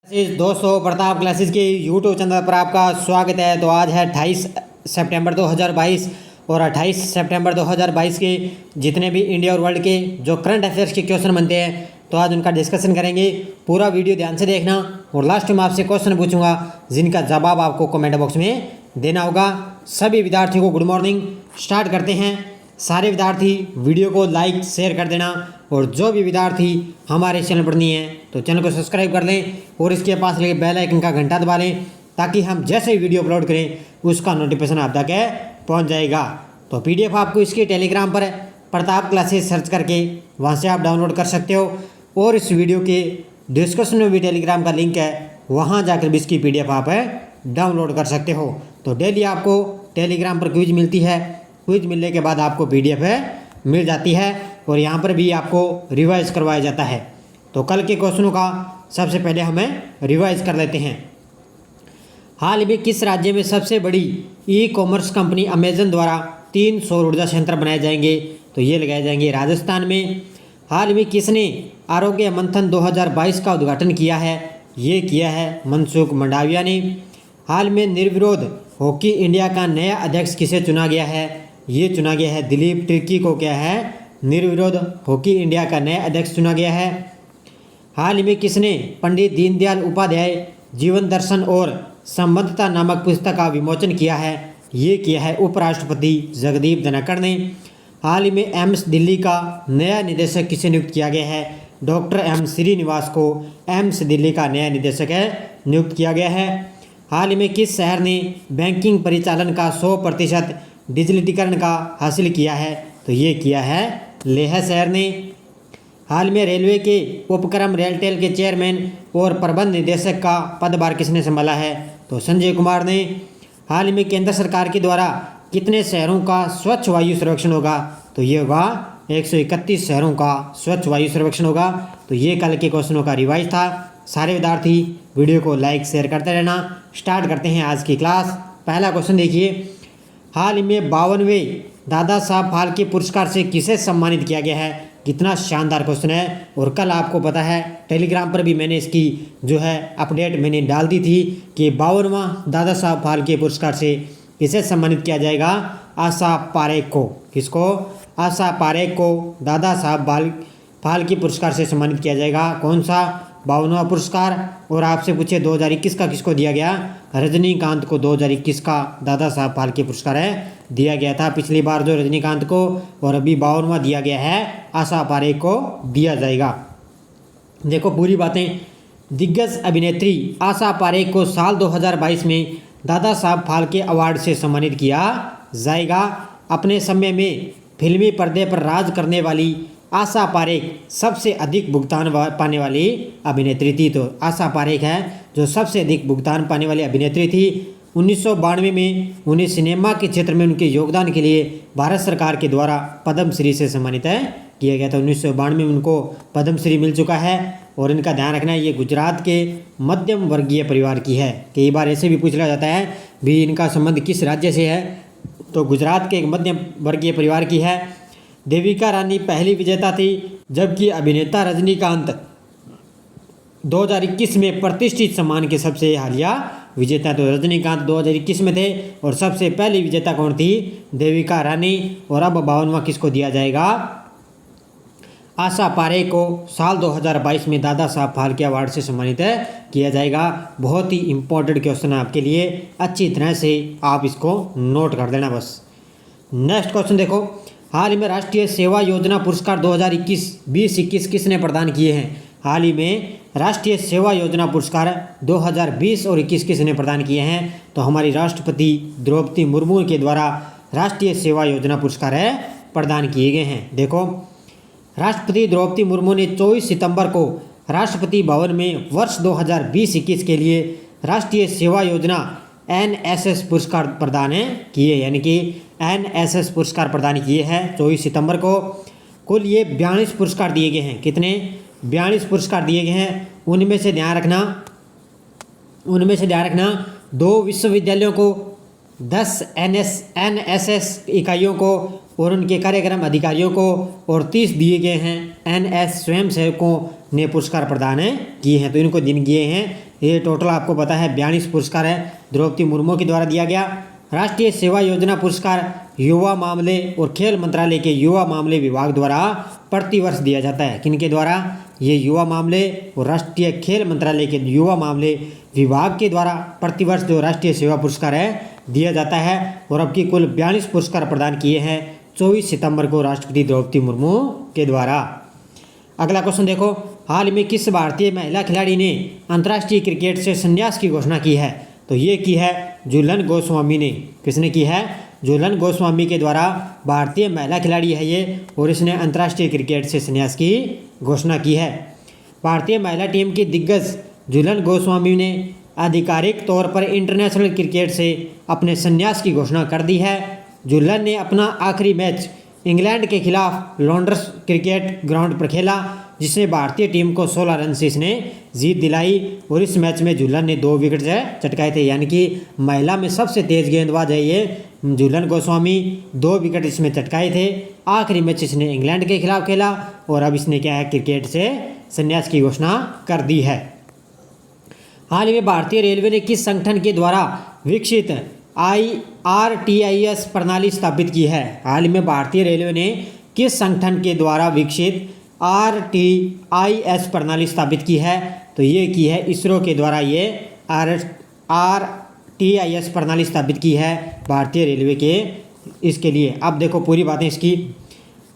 दोस्तों, प्रताप क्लासेस के YouTube channel पर आपका स्वागत है। तो आज है 28 सितंबर 2022 और 28 सितंबर 2022 के जितने भी इंडिया और वर्ल्ड के जो करंट अफेयर्स के क्वेश्चन बनते हैं तो आज उनका डिस्कशन करेंगे। पूरा वीडियो ध्यान से देखना और लास्ट में आपसे क्वेश्चन पूछूंगा जिनका जवाब आपको कमेंट बॉक्स में देना होगा। सभी विद्यार्थियों को गुड मॉर्निंग। स्टार्ट करते हैं। सारे विद्यार्थी वीडियो को लाइक शेयर कर देना और जो भी विद्यार्थी हमारे चैनल पर नहीं है तो चैनल को सब्सक्राइब कर लें और इसके पास लगे बेल आइकन का घंटा दबा लें ताकि हम जैसे ही वीडियो अपलोड करें उसका नोटिफिकेशन आप तक पहुंच जाएगा। तो पीडीएफ आपको इसके टेलीग्राम पर प्रताप क्लासेस सर्च करके वहां से आप डाउनलोड कर सकते हो और इस वीडियो के डिस्क्रिप्शन में भी टेलीग्राम का लिंक है, वहाँ जाकर भी इसकी पीडीएफ आप डाउनलोड कर सकते हो। तो डेली आपको टेलीग्राम पर क्विज मिलती है, क्विज मिलने के बाद आपको पीडीएफ मिल जाती है और यहाँ पर भी आपको रिवाइज करवाया जाता है। तो कल के क्वेश्चनों का सबसे पहले हमें रिवाइज कर लेते हैं। हाल में किस राज्य में सबसे बड़ी ई कॉमर्स कंपनी अमेजन द्वारा 3 सौर ऊर्जा संयंत्र बनाए जाएंगे? तो ये लगाए जाएंगे राजस्थान में। हाल में किसने आरोग्य मंथन 2022 का उद्घाटन किया है? ये किया है मनसुख मंडाविया ने। हाल में निर्विरोध हॉकी इंडिया का नया अध्यक्ष किसे चुना गया है? ये चुना गया है दिलीप तिर्की को। क्या है? निर्विरोध हॉकी इंडिया का नया अध्यक्ष चुना गया है। हाल में किसने पंडित दीनदयाल उपाध्याय जीवन दर्शन और संबद्धता नामक पुस्तक का विमोचन किया है? ये किया है उपराष्ट्रपति जगदीप धनखड़ ने। हाल में एम्स दिल्ली का नया निदेशक किसे नियुक्त किया गया है? डॉक्टर एम श्रीनिवास को एम्स दिल्ली का नया निदेशक नियुक्त किया गया है। हाल में किस शहर ने बैंकिंग परिचालन का 100% डिजिटलीकरण का हासिल किया है? तो ये किया है लेह शहर ने। हाल में रेलवे के उपक्रम रेलटेल के चेयरमैन और प्रबंध निदेशक का पदभार किसने संभाला है? तो संजय कुमार ने। हाल में केंद्र सरकार के द्वारा कितने शहरों का स्वच्छ वायु सर्वेक्षण होगा? तो ये होगा 131 शहरों का स्वच्छ वायु सर्वेक्षण होगा। तो ये कल के क्वेश्चनों का रिवाइज था। सारे विद्यार्थी वीडियो को लाइक शेयर करते रहना। स्टार्ट करते हैं आज की क्लास। पहला क्वेश्चन देखिए। हाल में 52वें दादा साहब फाल्के पुरस्कार से किसे सम्मानित किया गया है? कितना शानदार क्वेश्चन है। और कल आपको पता है टेलीग्राम पर भी मैंने इसकी जो है अपडेट मैंने डाल दी थी कि 52वां दादा साहब फाल्के पुरस्कार से किसे सम्मानित किया जाएगा? आशा पारेख को। किसको? आशा पारेख को दादा साहब फाल्के पुरस्कार से सम्मानित किया जाएगा। कौन सा? 52वां पुरस्कार। और आपसे पूछे 2021 का किसको दिया गया? रजनीकांत को 2021 का दादा साहब फाल्के पुरस्कार दिया गया था पिछली बार जो रजनीकांत को, और अभी 52वां दिया गया है आशा पारेख को दिया जाएगा। देखो पूरी बातें। दिग्गज अभिनेत्री आशा पारेख को साल 2022 में दादा साहब फाल्के अवार्ड से सम्मानित किया जाएगा। अपने समय में फिल्मी पर्दे पर राज करने वाली आशा पारेख सबसे अधिक भुगतान पाने वाली अभिनेत्री थी। तो आशा पारेख है जो सबसे अधिक भुगतान पाने वाली अभिनेत्री थी। 1992 में उन्हें सिनेमा के क्षेत्र में उनके योगदान के लिए भारत सरकार के द्वारा पद्मश्री से सम्मानित किया गया था। 1992 में उनको पद्मश्री मिल चुका है। और इनका ध्यान रखना है ये गुजरात के मध्यम वर्गीय परिवार की है। कई बार ऐसे भी पूछा जाता है भी इनका संबंध किस राज्य से है? तो गुजरात के एक मध्यम वर्गीय परिवार की है। देविका रानी पहली विजेता थी जबकि अभिनेता रजनीकांत 2021 में प्रतिष्ठित सम्मान के सबसे हालिया विजेता। तो रजनीकांत 2021 में थे और सबसे पहली विजेता कौन थी? देविका रानी। और अब 52वां किसको दिया जाएगा? आशा पारेख को साल 2022 में दादा साहब फाल्के अवार्ड से सम्मानित किया जाएगा। बहुत ही इंपॉर्टेंट क्वेश्चन है आपके लिए, अच्छी तरह से आप इसको नोट कर देना बस। नेक्स्ट क्वेश्चन देखो। हाल ही में राष्ट्रीय सेवा योजना पुरस्कार 2021 किसने प्रदान किए हैं? हाल ही में राष्ट्रीय सेवा योजना पुरस्कार 2020 और 21 किसने प्रदान किए हैं? तो हमारी राष्ट्रपति द्रौपदी मुर्मू के द्वारा राष्ट्रीय सेवा योजना पुरस्कार प्रदान किए गए हैं। देखो राष्ट्रपति द्रौपदी मुर्मू ने 24 सितंबर को राष्ट्रपति भवन में वर्ष 2020-21 के लिए राष्ट्रीय सेवा योजना NSS पुरस्कार प्रदान किए, यानी कि NSS पुरस्कार प्रदान किए हैं 24 सितंबर को। कुल ये 42 पुरस्कार दिए गए हैं। कितने? 42 पुरस्कार दिए गए हैं। उनमें से ध्यान रखना 2 विश्वविद्यालयों को, 10 NSS इकाइयों को और उनके कार्यक्रम अधिकारियों को, और 30 दिए गए हैं NS स्वयंसेवकों ने पुरस्कार प्रदान किए हैं। तो इनको दिन किए हैं ये टोटल आपको पता है 42 पुरस्कार है द्रौपदी मुर्मू के द्वारा दिया गया। राष्ट्रीय सेवा योजना पुरस्कार युवा मामले और खेल मंत्रालय के युवा मामले विभाग द्वारा प्रतिवर्ष दिया जाता है। किनके द्वारा? ये युवा मामले और राष्ट्रीय खेल मंत्रालय के युवा मामले विभाग के द्वारा प्रतिवर्ष जो राष्ट्रीय सेवा पुरस्कार है दिया जाता है। और अब की कुल 42 पुरस्कार प्रदान किए हैं 24 सितंबर को राष्ट्रपति द्रौपदी मुर्मू के द्वारा। अगला क्वेश्चन देखो, हाल में किस भारतीय महिला खिलाड़ी ने अंतर्राष्ट्रीय क्रिकेट से संन्यास की घोषणा की है? तो ये की है झूलन गोस्वामी ने। किसने की है? झूलन गोस्वामी के द्वारा भारतीय महिला खिलाड़ी है ये, और इसने अंतर्राष्ट्रीय क्रिकेट से संन्यास की घोषणा की है। भारतीय महिला टीम की दिग्गज झूलन गोस्वामी ने आधिकारिक तौर पर इंटरनेशनल क्रिकेट से अपने संन्यास की घोषणा कर दी है। झूलन ने अपना आखिरी मैच इंग्लैंड के खिलाफ लॉन्डर्स क्रिकेट ग्राउंड पर खेला, जिसने भारतीय टीम को 16 रन से इसने जीत दिलाई। और इस मैच में झूलन ने 2 विकेट चटकाए थे, यानी कि महिला में सबसे तेज गेंदबाज है ये झूलन गोस्वामी। 2 विकेट इसमें चटकाए थे। आखिरी मैच इसने इंग्लैंड के खिलाफ खेला और अब इसने क्या है क्रिकेट से संन्यास की घोषणा कर दी है। हाल ही में भारतीय रेलवे ने किस संगठन के द्वारा विकसित RTIS प्रणाली स्थापित की है? हाल ही में भारतीय रेलवे ने किस संगठन के द्वारा विकसित RTIS प्रणाली स्थापित की है? तो ये की है इसरो के द्वारा ये RTIS प्रणाली स्थापित की है भारतीय रेलवे के इसके लिए। अब देखो पूरी बातें इसकी।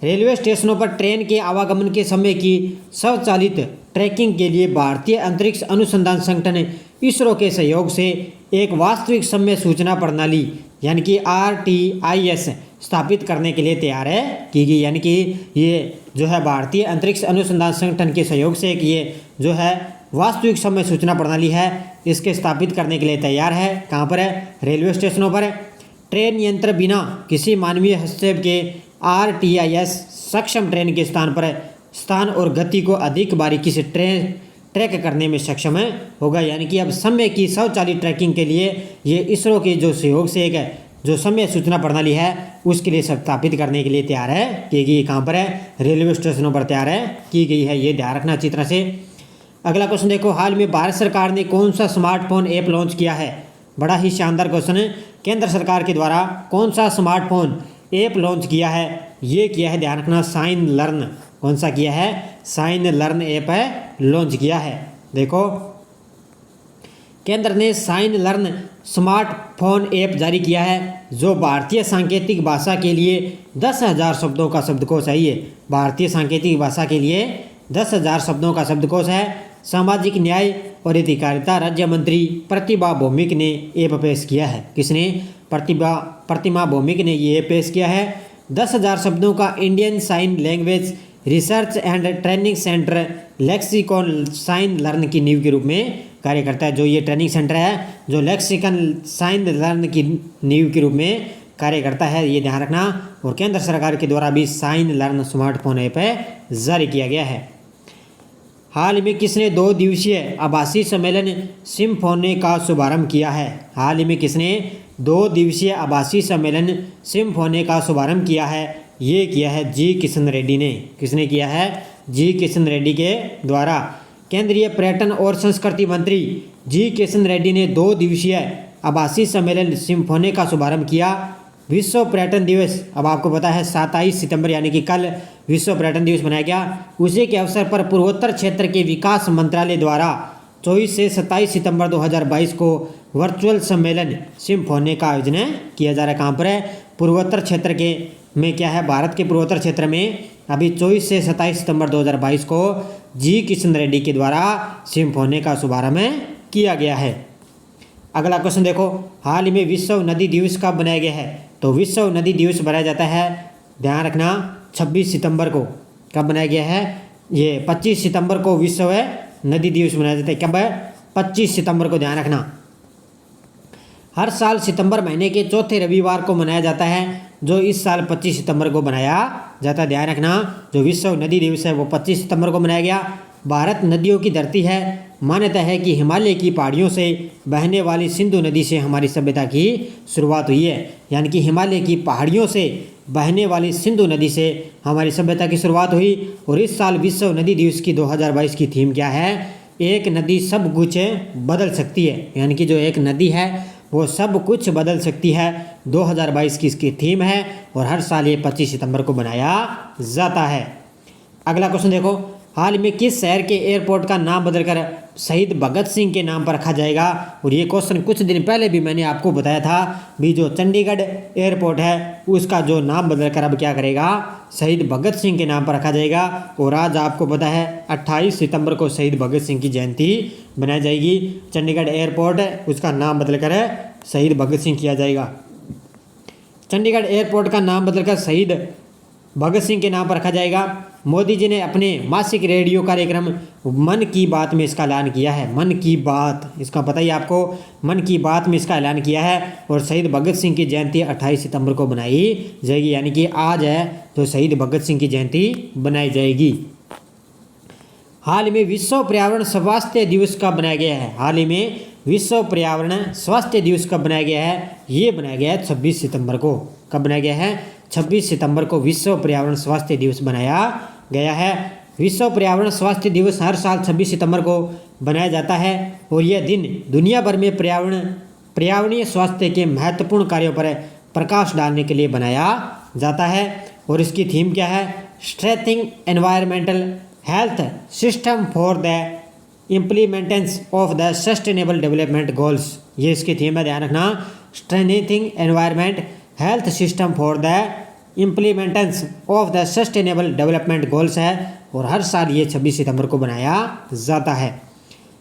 रेलवे स्टेशनों पर ट्रेन के आवागमन के समय की स्वचालित ट्रैकिंग के लिए भारतीय अंतरिक्ष अनुसंधान संगठन इसरो के सहयोग से एक वास्तविक समय सूचना प्रणाली यानी कि RTIS स्थापित करने के लिए तैयार है की गई। यानी कि ये जो है भारतीय अंतरिक्ष अनुसंधान संगठन के सहयोग से एक ये जो है वास्तविक समय सूचना प्रणाली है, इसके स्थापित करने के लिए तैयार है। कहाँ पर है? रेलवे स्टेशनों पर। ट्रेन यंत्र बिना किसी मानवीय हस्तक्षेप के RTIS सक्षम ट्रेन के स्थान और गति को अधिक बारीकी से ट्रैक करने में सक्षम होगा। यानी कि अब समय की स्वचालित ट्रैकिंग के लिए ये इसरो के जो सहयोग से एक जो समय सूचना प्रणाली है उसके लिए स्थापित करने के लिए तैयार है की गई। कहाँ पर है? रेलवे स्टेशनों पर तैयार है की गई है, ये ध्यान रखना अच्छी तरह से। अगला क्वेश्चन देखो, हाल में भारत सरकार ने कौन सा स्मार्टफोन ऐप लॉन्च किया है? बड़ा ही शानदार क्वेश्चन है। केंद्र सरकार के द्वारा कौन सा स्मार्टफोन ऐप लॉन्च किया है? ये किया है, ध्यान रखना, साइन लर्न। कौन सा किया है? साइन लर्न ऐप है लॉन्च किया है। देखो केंद्र ने साइन लर्न स्मार्टफोन ऐप जारी किया है जो भारतीय सांकेतिक भाषा के लिए 10,000 शब्दों का शब्दकोश है। ये भारतीय सांकेतिक भाषा के लिए 10,000 शब्दों का शब्दकोश है। सामाजिक न्याय और अधिकारिता राज्य मंत्री प्रतिभा भौमिक ने ऐप पेश किया है। किसने? प्रतिमा भौमिक ने ये ऐप पेश किया है। 10,000 शब्दों का Indian sign language research and training centre lexicon sign learn की नींव के रूप में कार्य करता है। जो ये ट्रेनिंग सेंटर है जो लेक्सिकन साइन लर्न की नींव के रूप में कार्य करता है, ये ध्यान रखना। और केंद्र सरकार के द्वारा भी साइन लर्न स्मार्टफोन ऐप जारी किया गया है। हाल में किसने 2 दिवसीय आभासी सम्मेलन सिम्फोनी का शुभारंभ किया है? हाल ही में किसने 2 दिवसीय आभासी सम्मेलन सिम्फोनी का शुभारंभ किया है? ये किया है जी किशन रेड्डी ने। किसने किया है? जी किशन रेड्डी के द्वारा। केंद्रीय पर्यटन और संस्कृति मंत्री जी किशन रेड्डी ने 2 दिवसीय आभासी सम्मेलन सिम्फोनी का शुभारंभ किया। विश्व पर्यटन दिवस, अब आपको पता है 27 सितंबर यानी कि कल विश्व पर्यटन दिवस मनाया गया। उसी के अवसर पर पूर्वोत्तर क्षेत्र के विकास मंत्रालय द्वारा 24 से 27 सितंबर 2022 को वर्चुअल सम्मेलन सिम्फोनी का आयोजन किया जा रहा है। कहाँ पर है? पूर्वोत्तर क्षेत्र के में क्या है? भारत के पूर्वोत्तर क्षेत्र में अभी 24 से 27 सितंबर 2022 को जी किशन रेड्डी के द्वारा सिम्फोनी का शुभारंभ किया गया है। अगला क्वेश्चन देखो, हाल ही में विश्व नदी दिवस कब बनाया गया है? तो विश्व नदी दिवस बनाया जाता है, ध्यान रखना, 26 सितंबर को। कब बनाया गया है? ये 25 सितंबर को विश्व नदी दिवस मनाया जाता है। कब है? 25 सितंबर को, ध्यान रखना। हर साल सितंबर महीने के चौथे रविवार को मनाया जाता है, जो इस साल 25 सितंबर को मनाया जाता है। ध्यान रखना, जो विश्व नदी दिवस है वो 25 सितंबर को मनाया गया। भारत नदियों की धरती है। मान्यता है कि हिमालय की पहाड़ियों से बहने वाली सिंधु नदी से हमारी सभ्यता की शुरुआत हुई है। यानी कि हिमालय की पहाड़ियों से बहने वाली सिंधु नदी से हमारी सभ्यता की शुरुआत हुई। और इस साल विश्व नदी दिवस की 2022 की थीम क्या है? एक नदी सब कुछ बदल सकती है, यानी कि जो एक नदी है वो सब कुछ बदल सकती है, 2022 की इसकी थीम है और हर साल ये 25 सितंबर को बनाया जाता है। अगला क्वेश्चन देखो, हाल में किस शहर के एयरपोर्ट का नाम बदलकर शहीद भगत सिंह के नाम पर रखा जाएगा? और ये क्वेश्चन कुछ दिन पहले भी मैंने आपको बताया था भी, जो चंडीगढ़ एयरपोर्ट है उसका जो नाम बदलकर अब क्या करेगा, शहीद भगत सिंह के नाम पर रखा जाएगा। और आज आपको पता है 28 सितंबर को शहीद भगत सिंह की जयंती बनाई जाएगी। चंडीगढ़ एयरपोर्ट उसका नाम बदलकर शहीद भगत सिंह किया जाएगा। चंडीगढ़ एयरपोर्ट का नाम बदलकर शहीद भगत सिंह के नाम पर रखा जाएगा। मोदी जी ने अपने मासिक रेडियो कार्यक्रम मन की बात में इसका ऐलान किया है। मन की बात, इसका पता ही आपको, मन की बात में इसका ऐलान किया है। और शहीद भगत सिंह की जयंती 28 सितंबर को बनाई जाएगी, यानी कि आज है तो शहीद भगत सिंह की जयंती बनाई जाएगी। हाल में विश्व पर्यावरण स्वास्थ्य दिवस कब बनाया गया है? हाल ही में विश्व पर्यावरण स्वास्थ्य दिवस कब बनाया गया है? ये बनाया गया है 26 सितंबर को। कब बनाया गया है? 26 सितंबर को विश्व पर्यावरण स्वास्थ्य दिवस बनाया गया है। विश्व पर्यावरण स्वास्थ्य दिवस हर साल 26 सितंबर को बनाया जाता है और यह दिन दुनिया भर में पर्यावरणीय स्वास्थ्य के महत्वपूर्ण कार्यों पर प्रकाश डालने के लिए बनाया जाता है। और इसकी थीम क्या है? Strengthening environmental health system for the implementation of the sustainable development goals. ये इसकी थीम है, ध्यान रखना। Strengthening environment health system for the implementation of the sustainable development goals है और हर साल ये 26 सितंबर को बनाया जाता है।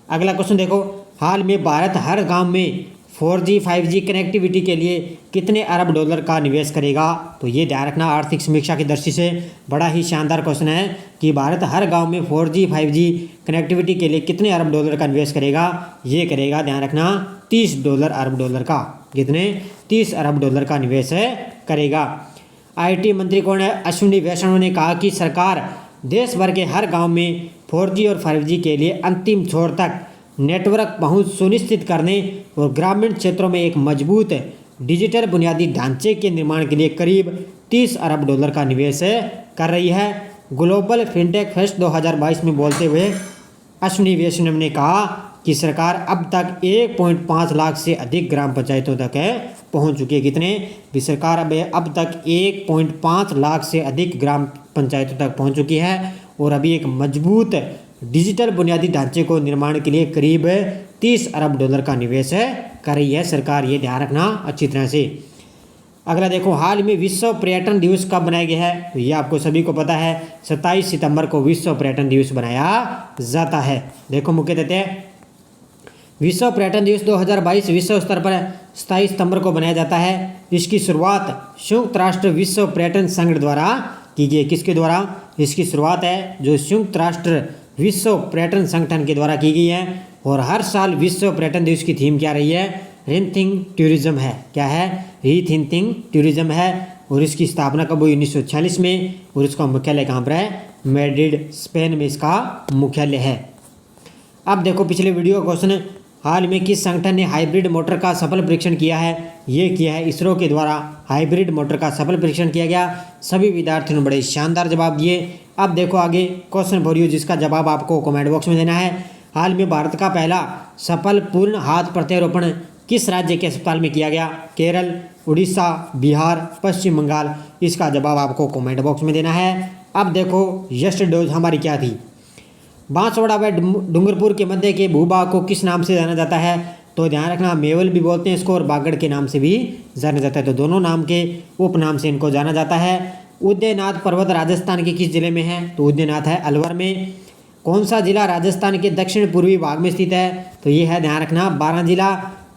अगला क्वेश्चन देखो, हाल में भारत हर गांव में 4G 5G कनेक्टिविटी के लिए कितने अरब डॉलर का निवेश करेगा? तो ये ध्यान रखना, आर्थिक समीक्षा की दृष्टि से बड़ा ही शानदार क्वेश्चन है कि भारत हर गांव में 4G 5G कनेक्टिविटी के लिए कितने अरब डॉलर का निवेश करेगा? ये करेगा, ध्यान रखना, 30 अरब डॉलर का। कितने? 30 अरब डॉलर का निवेश करेगा। IT मंत्री कौन है? अश्विनी वैष्णव ने कहा कि सरकार देश भर के हर गाँव में 4G और 5G के लिए अंतिम छोर तक नेटवर्क पहुंच सुनिश्चित करने और ग्रामीण क्षेत्रों में एक मजबूत डिजिटल बुनियादी ढांचे के निर्माण के लिए करीब 30 अरब डॉलर का निवेश कर रही है। ग्लोबल फिनटेक फेस्ट 2022 में बोलते हुए अश्विनी वैष्णव ने कहा कि सरकार अब तक 1.5 लाख से अधिक ग्राम पंचायतों तक पहुंच चुकी है। कितने भी? सरकार अब तक 1.5 लाख से अधिक ग्राम पंचायतों तक पहुंच चुकी है और अभी एक मजबूत डिजिटल बुनियादी ढांचे को निर्माण के लिए करीब 30 अरब डॉलर का निवेश कर रही है सरकार। ये ध्यान रखना अच्छी तरह से। अगला देखो, हाल में विश्व पर्यटन दिवस कब बनाया गया है? तो ये आपको सभी को पता है, 27 सितंबर को विश्व पर्यटन दिवस बनाया जाता है। देखो मुख्य देते हैं, विश्व पर्यटन दिवस 2022 विश्व स्तर पर 27 सितंबर को बनाया जाता है। इसकी शुरुआत संयुक्त राष्ट्र विश्व पर्यटन संगठन द्वारा की गई। किसके द्वारा? इसकी शुरुआत है जो संयुक्त राष्ट्र विश्व पर्यटन संगठन के द्वारा की गई है। और हर साल विश्व पर्यटन दिवस की थीम क्या रही है? रीथिंकिंग टूरिज्म है। क्या है? रीथिंकिंग टूरिज्म है। और इसकी स्थापना कब हुई? 1946 में। और इसका मुख्यालय कहाँ पर है? मैड्रिड, स्पेन में इसका मुख्यालय है। अब देखो पिछले वीडियो क्वेश्चन, हाल में किस संगठन ने हाइब्रिड मोटर का सफल परीक्षण किया है? ये किया है इसरो के द्वारा। हाइब्रिड मोटर का सफल परीक्षण किया गया। सभी विद्यार्थियों ने बड़े शानदार जवाब दिए। अब देखो आगे क्वेश्चन फॉर यू, जिसका जवाब आपको कमेंट बॉक्स में देना है। हाल में भारत का पहला सफल पूर्ण हाथ प्रत्यारोपण किस राज्य के अस्पताल में किया गया? केरल, उड़ीसा, बिहार, पश्चिम बंगाल। इसका जवाब आपको कमेंट बॉक्स में देना है। अब देखो यस्ट डोज हमारी क्या थी? बांसवाड़ा व डूंगरपुर के मध्य के भूभाग को किस नाम से जाना जाता है? तो ध्यान रखना, मेवल भी बोलते हैं इसको और बागड़ के नाम से भी जाना जाता है। तो दोनों नाम के उपनाम से इनको जाना जाता है। उदयनाथ पर्वत राजस्थान के किस जिले में है? तो उदयनाथ है अलवर में। कौन सा जिला राजस्थान के दक्षिण पूर्वी भाग में स्थित है? तो ये है, ध्यान रखना, 12 जिला।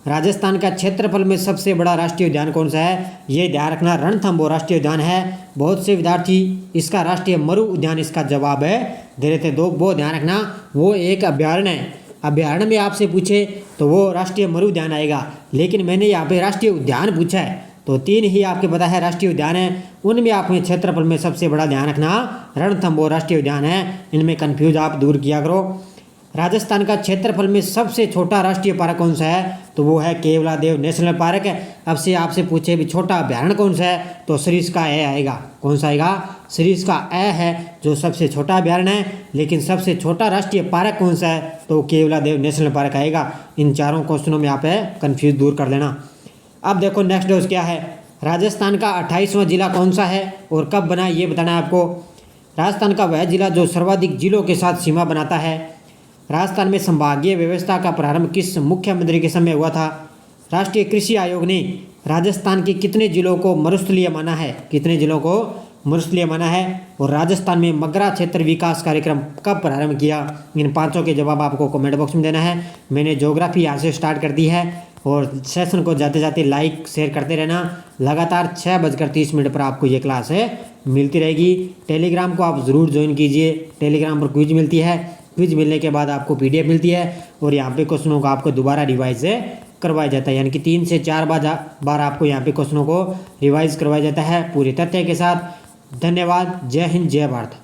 राजस्थान का क्षेत्रफल में सबसे बड़ा राष्ट्रीय उद्यान कौन सा है? ये ध्यान रखना, रणथंभौर राष्ट्रीय उद्यान है। बहुत से विद्यार्थी इसका राष्ट्रीय मरु उद्यान इसका जवाब है दे रहे थे। दो वो ध्यान रखना, वो एक अभ्यारण्य है। अभ्यारण्य में आपसे पूछे तो वो राष्ट्रीय मरु उद्यान आएगा, लेकिन मैंने यहाँ पे राष्ट्रीय उद्यान पूछा है तो 3 ही आपके पता है राष्ट्रीय उद्यान है। उनमें आपके क्षेत्रफल में सबसे बड़ा ध्यान रखना रणथंभौर राष्ट्रीय उद्यान है। इनमें कन्फ्यूज आप दूर किया करो। राजस्थान का क्षेत्रफल में सबसे छोटा राष्ट्रीय पार्क कौन सा है? तो वो है केवलादेव नेशनल पार्क है। अब से आपसे पूछे भी छोटा अभ्यारण्य कौन सा है? तो सरिस्का ए आएगा। कौन सा आएगा? सरिस्का ए है जो सबसे छोटा अभ्यारण्य है। लेकिन सबसे छोटा राष्ट्रीय पार्क कौन सा है? तो केवलादेव नेशनल पार्क आएगा। इन चारों क्वेश्चनों में आप कन्फ्यूज दूर कर लेना। अब देखो नेक्स्ट डोज क्या है। राजस्थान का 28वां जिला कौन सा है और कब बना, ये बताना है आपको। राजस्थान का वह जिला जो सर्वाधिक जिलों के साथ सीमा बनाता है। राजस्थान में संभागीय व्यवस्था का प्रारंभ किस मुख्यमंत्री के समय हुआ था? राष्ट्रीय कृषि आयोग ने राजस्थान के कितने जिलों को मरुस्थलीय माना है? कितने जिलों को मरुस्थलीय माना है? और राजस्थान में मगरा क्षेत्र विकास कार्यक्रम कब प्रारंभ किया? इन पांचों के जवाब आपको कमेंट बॉक्स में देना है। मैंने ज्योग्राफी यहाँ से स्टार्ट कर दी है और सेशन को जाते जाते लाइक शेयर करते रहना। लगातार 6:30 पर आपको ये क्लास मिलती रहेगी। टेलीग्राम को आप ज़रूर ज्वाइन कीजिए। टेलीग्राम पर क्विज मिलती है। क्विज मिलने के बाद आपको PDF मिलती है और यहाँ पे क्वेश्चनों को आपको दोबारा रिवाइज करवाया जाता है। यानी कि 3 से 4 बार आपको यहाँ पे क्वेश्चनों को रिवाइज करवाया जाता है पूरे तथ्य के साथ। धन्यवाद। जय हिंद, जय भारत।